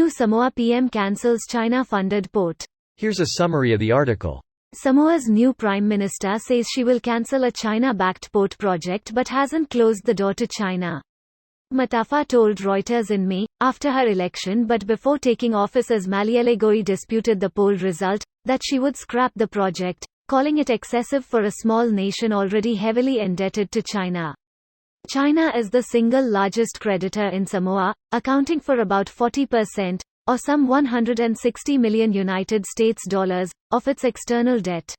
New Samoa PM cancels China-funded port. Here's a summary of the article. Samoa's new Prime Minister says she will cancel a China-backed port project but hasn't closed the door to China. Matafa told Reuters in May, after her election but before taking office as Malielegoe disputed the poll result, that she would scrap the project, calling it excessive for a small nation already heavily indebted to China. China is the single largest creditor in Samoa, accounting for about 40%, or some $160 million United States dollars, of its external debt.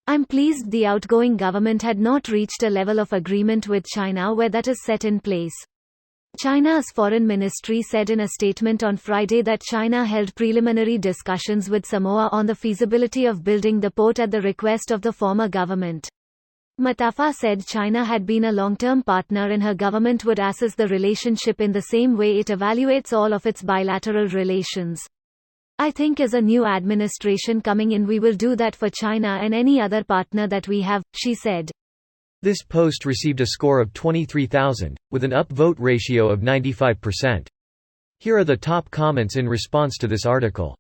I'm pleased the outgoing government had not reached a level of agreement with China where that is set in place. China's foreign ministry said in a statement on Friday that China held preliminary discussions with Samoa on the feasibility of building the port at the request of the former government. Matafa said China had been a long-term partner and her government would assess the relationship in the same way it evaluates all of its bilateral relations. I think as a new administration coming in we will do that for China and any other partner that we have, she said. This post received a score of 23,000, with an upvote ratio of 95%. Here are the top comments in response to this article.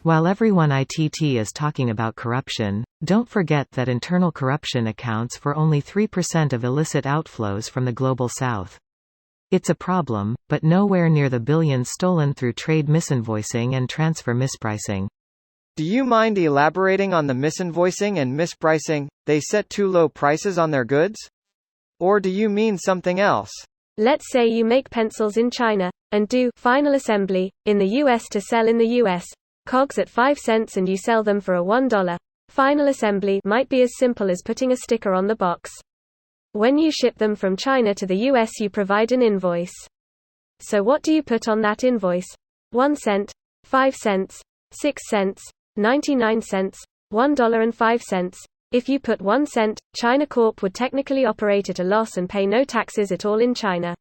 While everyone ITT is talking about corruption, don't forget that internal corruption accounts for only 3% of illicit outflows from the Global South. It's a problem, but nowhere near the billions stolen through trade misinvoicing and transfer mispricing. Do you mind elaborating on the misinvoicing and mispricing? They set too low prices on their goods? Or do you mean something else? Let's say you make pencils in China, and do final assembly in the US to sell in the US. COGS at 5 cents and you sell them for a $1. Final assembly might be as simple as putting a sticker on the box. When you ship them from China to the US you provide an invoice. So what do you put on that invoice? 1 cent, 5 cents, 6 cents, 99 cents, $1.05. If you put 1 cent, China Corp would technically operate at a loss and pay no taxes at all in China.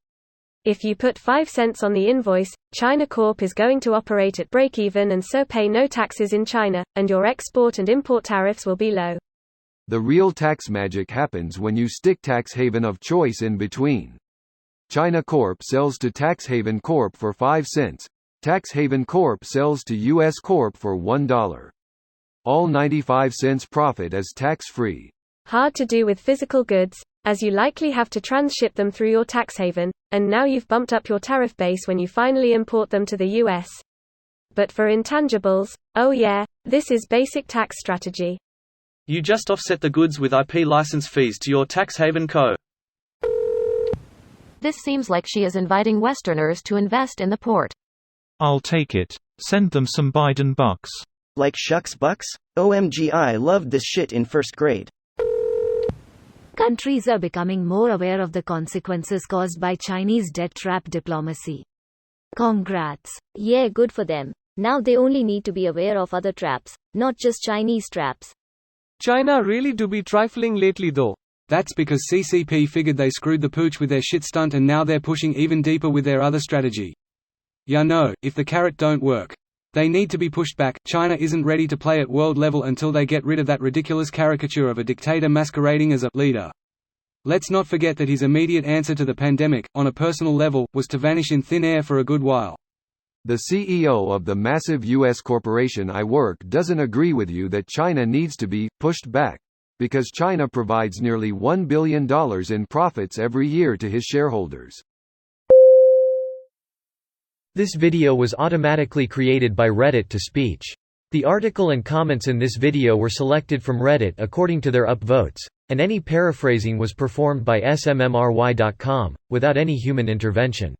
If you put 5 cents on the invoice, China Corp is going to operate at break-even and so pay no taxes in China, and your export and import tariffs will be low. The real tax magic happens when you stick tax haven of choice in between. China Corp sells to Tax Haven Corp for 5 cents. Tax Haven Corp sells to US Corp for $1. All 95 cents profit is tax-free. Hard to do with physical goods, as you likely have to transship them through your tax haven, and now you've bumped up your tariff base when you finally import them to the US. But for intangibles, oh yeah, this is basic tax strategy. You just offset the goods with IP license fees to your tax haven co. This seems like she is inviting Westerners to invest in the port. I'll take it. Send them some Biden bucks. Like shucks bucks? OMG, I loved this shit in first grade. Countries are becoming more aware of the consequences caused by Chinese debt trap diplomacy. Congrats. Yeah, good for them. Now they only need to be aware of other traps, not just Chinese traps. China really do be trifling lately though. That's because CCP figured they screwed the pooch with their shit stunt and now they're pushing even deeper with their other strategy. Ya know, if the carrot don't work, they need to be pushed back. China isn't ready to play at world level until they get rid of that ridiculous caricature of a dictator masquerading as a leader. Let's not forget that his immediate answer to the pandemic, on a personal level, was to vanish in thin air for a good while. The CEO of the massive U.S. corporation I work doesn't agree with you that China needs to be pushed back, because China provides nearly $1 billion in profits every year to his shareholders. This video was automatically created by Reddit to speech. The article and comments in this video were selected from Reddit according to their upvotes, and any paraphrasing was performed by smmry.com, without any human intervention.